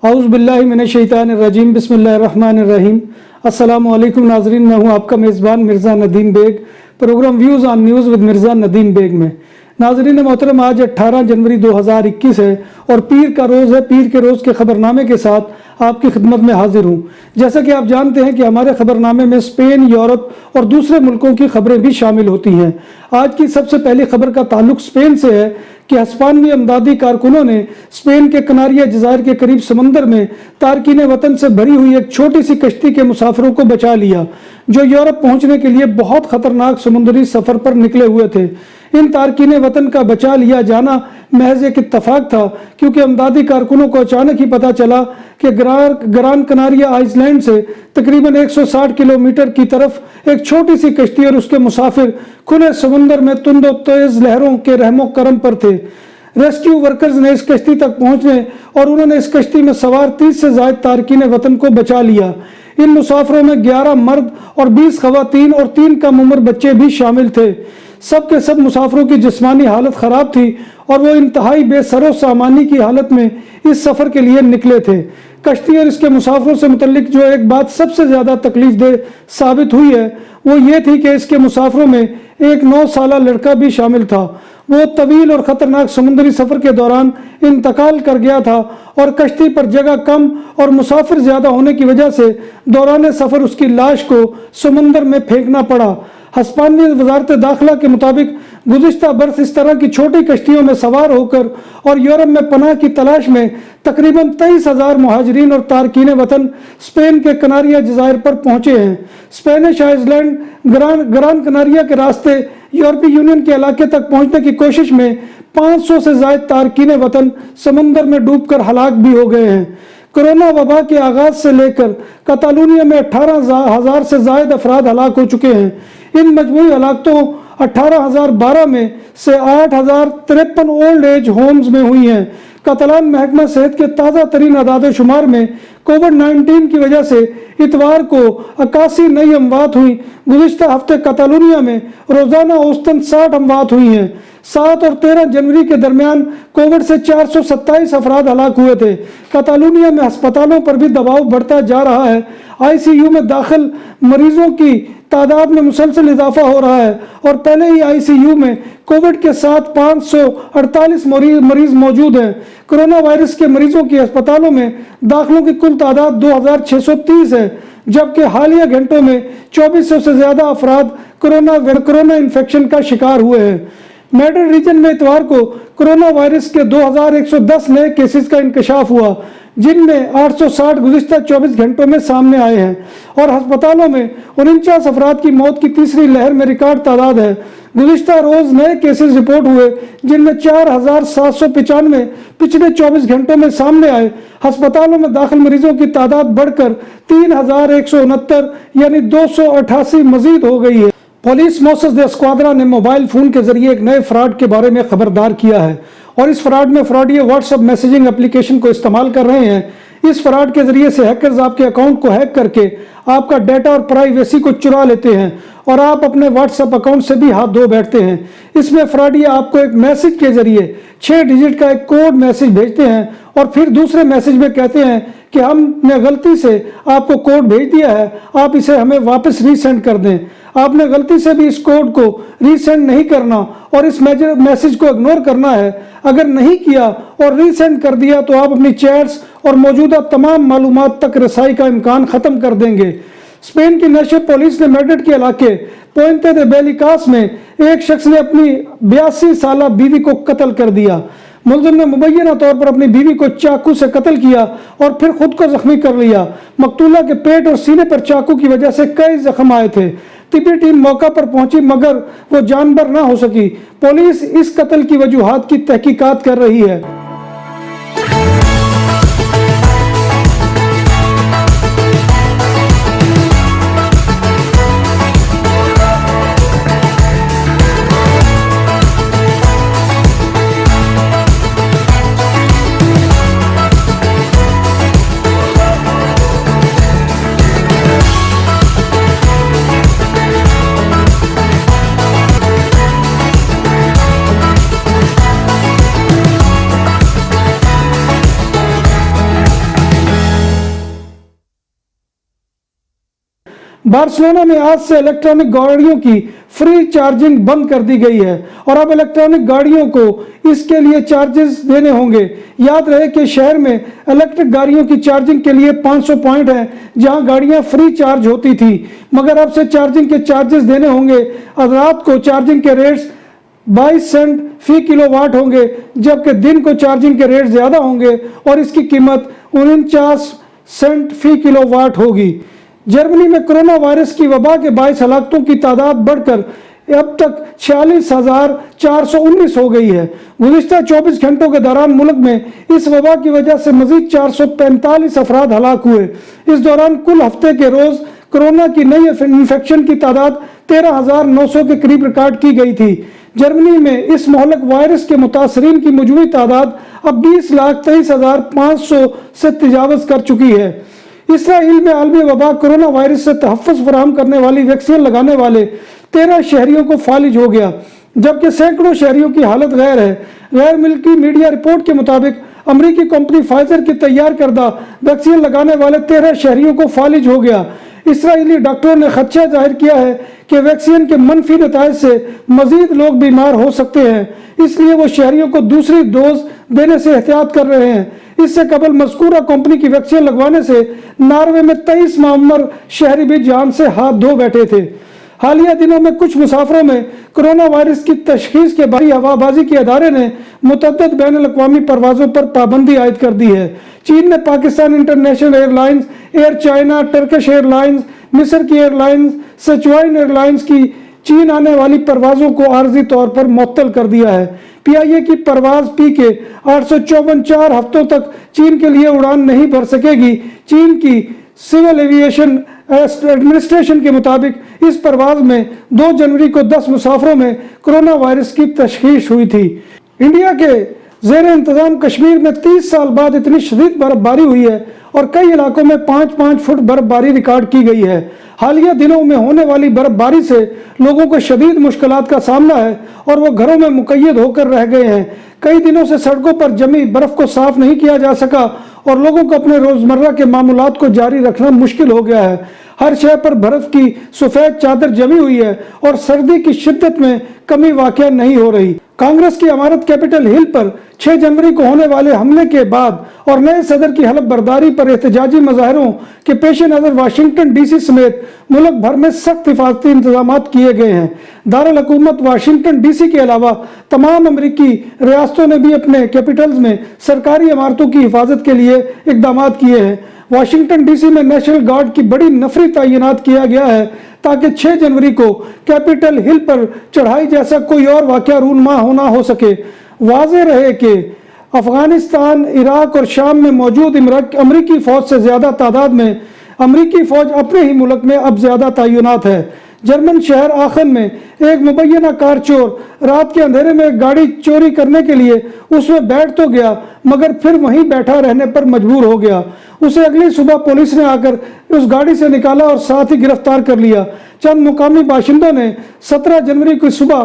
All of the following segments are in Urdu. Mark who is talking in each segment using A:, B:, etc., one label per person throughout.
A: اعوذ باللہ من الشیطان الرجیم، بسم اللہ الرحمن الرحیم۔ السلام علیکم ناظرین، میں ہوں آپ کا میزبان Mirza Nadeem Baig, programme views on news with Mirza Nadeem Baig میں۔ ناظرین محترم، آج 18 جنوری 2021 ہے اور پیر کا روز ہے۔ پیر کے روز کے خبرنامے کے ساتھ آپ کی خدمت میں حاضر ہوں۔ جیسا کہ آپ جانتے ہیں کہ ہمارے خبرنامے میں اسپین، یورپ اور دوسرے ملکوں کی خبریں بھی شامل ہوتی ہیں۔ آج کی سب سے پہلی خبر کا تعلق اسپین سے ہے کہ ہسپانوی امدادی کارکنوں نے اسپین کے کناریہ جزائر کے قریب سمندر میں تارکین وطن سے بھری ہوئی ایک چھوٹی سی کشتی کے مسافروں کو بچا لیا، جو یورپ پہنچنے کے لیے بہت خطرناک سمندری سفر پر نکلے ہوئے تھے۔ ان تارکین وطن کا بچا لیا جانا محض ایک اتفاق تھا، کیونکہ امدادی کارکنوں کو اچانک ہی پتہ چلا کہ گران کناریا آئس لینڈ سے تقریباً 160 کلومیٹر کی طرف ایک چھوٹی سی کشتی اور اس کے مسافر کھلے سمندر میں تند و تیز لہروں کے رحم و کرم پر تھے۔ ریسکیو ورکرز نے اس کشتی تک پہنچنے اور انہوں نے اس کشتی میں سوار 30 سے زائد تارکین وطن کو بچا لیا۔ ان مسافروں میں 11 مرد اور 20 خواتین اور 3 کم عمر بچے بھی شامل تھے۔ سب کے سب مسافروں کی جسمانی حالت خراب تھی اور وہ انتہائی بے سر و سامانی کی حالت میں اس سفر کے لیے نکلے تھے۔ کشتی اور اس کے مسافروں سے متعلق جو ایک بات سب سے زیادہ تکلیف دہ ثابت ہوئی ہے وہ یہ تھی کہ اس کے مسافروں میں ایک 9 سالہ لڑکا بھی شامل تھا۔ وہ طویل اور خطرناک سمندری سفر کے دوران انتقال کر گیا تھا اور کشتی پر جگہ کم اور مسافر زیادہ ہونے کی وجہ سے دوران سفر اس کی لاش کو سمندر میں پھینکنا پڑا۔ ہسپانوی وزارت داخلہ کے مطابق گزشتہ برس اس طرح کی چھوٹی کشتیوں میں سوار ہو کر اور یورپ میں پناہ کی تلاش میں تقریباً 23,000 مہاجرین اور تارکین وطن اسپین کے کناریہ جزائر پر پہنچے ہیں۔ اسپینش آئس لینڈ گران کناریا کے راستے یورپی یونین کے علاقے تک پہنچنے کی کوشش میں 500 سے زائد تارکین وطن سمندر میں ڈوب کر ہلاک بھی ہو گئے ہیں۔ کورونا وبا کے آغاز سے لے کر کاتالونیا میں 18,000 سے زائد افراد ہلاک ہو چکے ہیں۔ ان مجموعی ہلاکتوں 18,012 میں سے 8,053 اولڈ ایج ہومز میں ہوئی ہیں۔ کاتالان محکمہ صحت کے تازہ ترین اعداد و شمار میں کووڈ-19 کی وجہ سے اتوار کو 81 نئی اموات ہوئی۔ گزشتہ ہفتے کاتالونیا میں روزانہ اوسطاً 60 اموات ہوئی ہیں۔ 7 اور 13 جنوری کے درمیان کووڈ سے 427 افراد ہلاک ہوئے تھے۔ کاتالونیا میں ہسپتالوں پر بھی دباؤ بڑھتا جا رہا ہے۔ ICU میں داخل مریضوں کی تعداد میں مسلسل اضافہ ہو رہا ہے اور پہلے ہی ICU میں کووڈ کے ساتھ 548 مریض موجود ہیں۔ کرونا وائرس کے مریضوں کی ہسپتالوں میں داخلوں کی کل تعداد 2,630 ہے، جبکہ حالیہ گھنٹوں میں 2400 سے زیادہ افراد کرونا انفیکشن کا شکار ہوئے ہیں۔ میڈرڈ ریجن میں اتوار کو کرونا وائرس کے 2,110 نئے کیسز کا انکشاف ہوا، جن میں 860 گزشتہ 24 گھنٹوں میں سامنے آئے ہیں، اور ہسپتالوں میں 49 افراد کی موت کی تیسری لہر میں ریکارڈ تعداد ہے۔ گزشتہ روز نئے کیسز رپورٹ ہوئے، جن میں 4,795 پچھلے 24 گھنٹوں میں سامنے آئے۔ ہسپتالوں میں داخل مریضوں کی تعداد بڑھ کر 3,169 یعنی 288 مزید ہو گئی ہے۔ پولیس موسس دے اسکواڈرا نے موبائل فون کے ذریعے ایک نئے فراڈ کے بارے میں خبردار کیا ہے، اور اس فراڈ میں فراڈی واٹس میسیجنگ اپلیکیشن کو استعمال کر رہے ہیں۔ اس فراڈ کے ذریعے سے ہیکرز آپ کے اکاؤنٹ کو ہیک کر کے آپ کا ڈیٹا اور پرائیویسی کو چرا لیتے ہیں، اور آپ اپنے واٹس ایپ اکاؤنٹ سے بھی ہاتھ دھو بیٹھتے ہیں۔ اس میں فراڈی آپ کو ایک میسج کے ذریعے 6 ڈیجٹ کا ایک کوڈ میسج بھیجتے ہیں اور پھر دوسرے میسج میں کہتے ہیں کہ ہم نے غلطی سے آپ کو کوڈ بھیج دیا ہے، آپ اسے ہمیں واپس ری سینڈ کر دیں۔ آپ نے غلطی سے بھی اس کوڈ کو ری سینڈ نہیں کرنا اور اس میسج کو اگنور کرنا ہے۔ اگر نہیں کیا اور ری سینڈ کر دیا تو آپ اپنی چیٹس اور موجودہ تمام معلومات تک رسائی کا امکان ختم کر دیں گے۔ اسپین کی نشر پولیس نے میڈرڈ کے علاقے پوئنتے دے بیلیکاس میں ایک شخص نے اپنی 82 سالہ بیوی کو قتل کر دیا۔ ملزم نے مبینہ طور پر اپنی بیوی کو چاقو سے قتل کیا اور پھر خود کو زخمی کر لیا۔ مقتولہ کے پیٹ اور سینے پر چاقو کی وجہ سے کئی زخم آئے تھے۔ طبی ٹیم موقع پر پہنچی مگر وہ جان بر نہ ہو سکی۔ پولیس اس قتل کی وجوہات کی تحقیقات کر رہی ہے۔ بارسلونا میں آج سے الیکٹرانک گاڑیوں کی فری چارجنگ بند کر دی گئی ہے اور اب الیکٹرانک گاڑیوں کو اس کے لیے چارجز دینے ہوں گے۔ یاد رہے کہ شہر میں الیکٹرک گاڑیوں کی چارجنگ کے لیے 500 پوائنٹ ہیں جہاں گاڑیاں فری چارج ہوتی تھی، مگر اب سے چارجنگ کے چارجز دینے ہوں گے۔ رات کو چارجنگ کے ریٹس 22 سنٹ فی کلو واٹ ہوں گے، جبکہ دن کو چارجنگ کے ریٹ زیادہ ہوں گے اور اس کی قیمت 49 سنٹ فی کلو واٹ ہوگی۔ جرمنی میں کرونا وائرس کی وبا کے باعث ہلاکتوں کی تعداد بڑھ کر اب تک 46,419 ہو گئی ہے۔ گزشتہ 24 گھنٹوں کے دوران ملک میں اس وبا کی وجہ سے مزید 445 افراد ہلاک ہوئے۔ اس دوران کل ہفتے کے روز کرونا کی نئی انفیکشن کی تعداد 13,900 کے قریب ریکارڈ کی گئی تھی۔ جرمنی میں اس مہلک وائرس کے متاثرین کی مجموعی تعداد اب 20,23,500 سے تجاوز کر چکی ہے۔ اسرائیل میں عالمی وبا کرونا وائرس سے تحفظ فراہم کرنے والی ویکسین لگانے والے 13 شہریوں کو فالج ہو گیا، جبکہ سینکڑوں شہریوں کی حالت غیر ہے۔ غیر ملکی میڈیا رپورٹ کے مطابق امریکی کمپنی فائزر کی تیار کردہ ویکسین لگانے والے 13 شہریوں کو فالج ہو گیا۔ اسرائیلی ڈاکٹروں نے خدشہ ظاہر کیا ہے کہ ویکسین کے منفی نتائج سے مزید لوگ بیمار ہو سکتے ہیں، اس لیے وہ شہریوں کو دوسری ڈوز دینے سے احتیاط کر رہے ہیں۔ اس سے قبل مذکورہ کمپنی کی ویکسین لگوانے سے ناروے میں 23 معمر شہری بھی جان سے ہاتھ دھو بیٹھے تھے۔ حالیہ دنوں میں کچھ مسافروں میں کرونا وائرس کی تشخیص کے بعد ہوا بازی کے ادارے نے متعدد بین الاقوامی پروازوں پر پابندی عائد کر دی ہے۔ چین نے Pakistan international airlines, air China, Turkish airlines, مصر کی airlines, Sichuan airlines کی چین آنے والی پروازوں کو عارضی طور پر معطل کر دیا ہے۔ پی آئی اے کی پرواز پی کے 854 4 ہفتوں تک چین کے لیے اڑان نہیں بھر سکے گی۔ چین کی سول ایویشن ایڈمنسٹریشن کے مطابق اس پرواز میں 2 جنوری کو 10 مسافروں میں کرونا وائرس کی تشخیص ہوئی تھی۔ انڈیا کے زیر انتظام کشمیر میں 30 سال بعد اتنی شدید برف باری ہوئی ہے اور کئی علاقوں میں 5-5 فٹ برف باری ریکارڈ کی گئی ہے۔ حالیہ دنوں میں ہونے والی برف باری سے لوگوں کو شدید مشکلات کا سامنا ہے اور وہ گھروں میں مقید ہو کر رہ گئے ہیں۔ کئی دنوں سے سڑکوں پر جمی برف کو صاف نہیں کیا جا سکا اور لوگوں کو اپنے روزمرہ کے معمولات کو جاری رکھنا مشکل ہو گیا ہے۔ ہر شے پر برف کی سفید چادر جمی ہوئی ہے اور سردی کی شدت میں کمی واقع نہیں ہو رہی۔ کانگریس کی عمارت کیپٹل ہل پر 6 جنوری کو ہونے والے حملے کے بعد اور نئے صدر کی حلف برداری پر احتجاجی مظاہروں کے پیش نظر واشنگٹن ڈی سی سمیت ملک بھر میں سخت حفاظتی انتظامات کیے گئے ہیں۔ دارالحکومت واشنگٹن ڈی سی کے علاوہ تمام امریکی ریاستوں نے بھی اپنے کیپٹلز میں سرکاری عمارتوں کی حفاظت کے لیے اقدامات کیے ہیں۔ واشنگٹن ڈی سی میں نیشنل گارڈ کی بڑی نفری تعینات کیا گیا ہے تاکہ 6 جنوری کو کیپٹل ہل پر چڑھائی جیسا کوئی اور واقعہ رونما نہ ہو سکے۔ واضح رہے کہ افغانستان، عراق اور شام میں موجود امریکی فوج سے زیادہ تعداد میں امریکی فوج اپنے ہی ملک میں اب زیادہ تعینات ہے۔ جرمن شہر آخن میں ایک مبینہ کار چور رات کے اندھیرے میں گاڑی چوری کرنے کے لیے اس میں بیٹھ تو گیا مگر پھر وہیں بیٹھا رہنے پر مجبور ہو گیا۔ اسے اگلی صبح پولیس نے آ کر اس گاڑی سے نکالا اور ساتھ ہی گرفتار کر لیا۔ چند مقامی باشندوں نے 17 جنوری کو صبح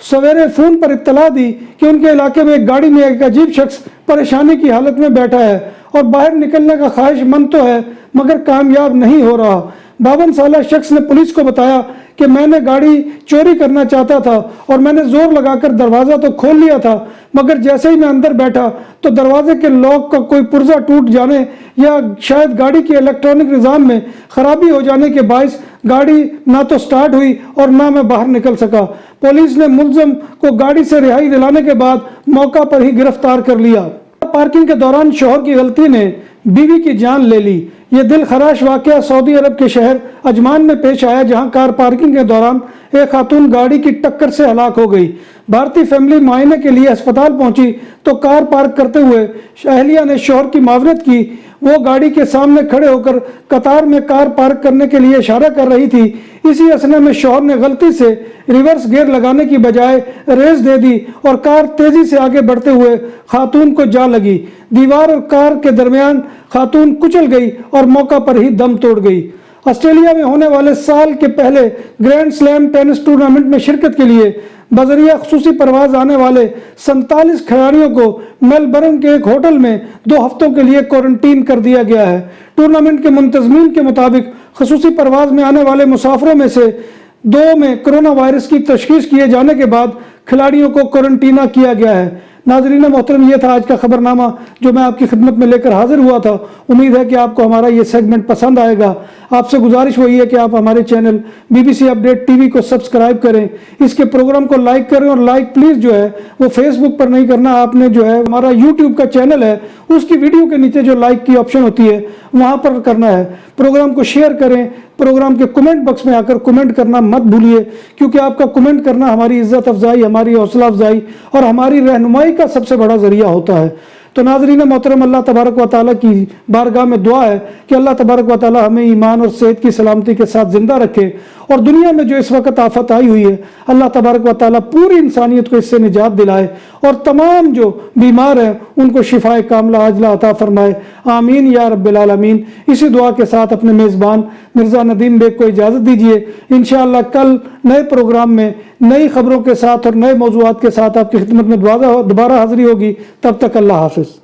A: سویرے فون پر اطلاع دی کہ ان کے علاقے میں ایک گاڑی میں ایک عجیب شخص پریشانی کی حالت میں بیٹھا ہے اور باہر نکلنے کا خواہش مند تو ہے مگر کامیاب نہیں ہو رہا۔ 52 سالہ شخص نے پولیس کو بتایا کہ میں نے گاڑی چوری کرنا چاہتا تھا اور میں نے زور لگا کر دروازہ تو کھول لیا تھا مگر جیسے ہی میں اندر بیٹھا تو دروازے کے لاک کا کوئی پرزہ ٹوٹ جانے یا شاید گاڑی کے الیکٹرانک نظام میں خرابی ہو جانے کے باعث گاڑی نہ تو سٹارٹ ہوئی اور نہ میں باہر نکل سکا۔ پولیس نے ملزم کو گاڑی سے رہائی دلانے کے بعد موقع پر ہی گرفتار کر لیا۔ پارکنگ کے دوران شوہر کی غلطی نے بیوی کی جان لے لی۔ یہ دل خراش واقعہ سعودی عرب کے شہر عجمان میں پیش آیا جہاں کار پارکنگ کے دوران ایک خاتون گاڑی کی ٹکر سے ہلاک ہو گئی۔ بھارتی فیملی معائنے کے لیے ہسپتال پہنچی تو کار پارک کرتے ہوئے اہلیہ نے شوہر کی معاونت کی۔ وہ گاڑی کے سامنے کھڑے ہو کر قطار میں کار پارک کرنے کے لیے اشارہ کر رہی تھی۔ اسی اثنا میں شوہر نے غلطی سے ریورس گیئر لگانے کی بجائے ریس دے دی اور کار تیزی سے آگے بڑھتے ہوئے خاتون کو جا لگی۔ دیوار اور کار کے درمیان خاتون کچل گئی اور موقع پر ہی دم توڑ گئی۔ آسٹریلیا میں ہونے والے سال کے پہلے گرینڈ سلیم ٹینس ٹورنامنٹ میں شرکت کے لیے بذریعہ خصوصی پرواز آنے والے 47 کھلاڑیوں کو میلبرن کے ایک ہوٹل میں 2 ہفتوں کے لیے کوارنٹین کر دیا گیا ہے۔ ٹورنامنٹ کے منتظمین کے مطابق خصوصی پرواز میں آنے والے مسافروں میں سے 2 میں کرونا وائرس کی تشخیص کیے جانے کے بعد کھلاڑیوں کو کوارنٹینا کیا گیا ہے۔ ناظرین محترم، یہ تھا آج کا خبر نامہ جو میں آپ کی خدمت میں لے کر حاضر ہوا تھا۔ امید ہے کہ آپ کو ہمارا یہ سیگمنٹ پسند آئے گا۔ آپ سے گزارش وہی ہے کہ آپ ہمارے channel BBC update T V کو سبسکرائب کریں، اس کے پروگرام کو لائک کریں، اور لائک پلیز جو ہے وہ فیس بک پر نہیں کرنا، آپ نے جو ہے ہمارا یوٹیوب کا چینل ہے اس کی ویڈیو کے نیچے جو لائک کی آپشن ہوتی ہے وہاں پر کرنا ہے۔ پروگرام کو شیئر کریں، پروگرام کے کمنٹ باکس میں آ کر کمنٹ کرنا مت بھولیے، کیونکہ آپ کا کمنٹ کرنا ہماری عزت افزائی، ہماری حوصلہ افزائی اور ہماری رہنمائی کا سب سے بڑا ذریعہ ہوتا ہے۔ تو ناظرین محترم، اللہ تبارک و تعالیٰ کی بارگاہ میں دعا ہے کہ اللہ تبارک و تعالیٰ ہمیں ایمان اور صحت کی سلامتی کے ساتھ زندہ رکھے، اور دنیا میں جو اس وقت آفت آئی ہوئی ہے اللہ تبارک و تعالیٰ پوری انسانیت کو اس سے نجات دلائے، اور تمام جو بیمار ہیں ان کو شفائے کاملہ عاجلہ عطا فرمائے، آمین یا رب العالمین۔ اسی دعا کے ساتھ اپنے میزبان مرزا ندیم بیگ کو اجازت دیجیے۔ انشاءاللہ کل نئے پروگرام میں نئی خبروں کے ساتھ اور نئے موضوعات کے ساتھ آپ کی خدمت میں دوبارہ حاضری ہوگی۔ تب تک اللہ حافظ۔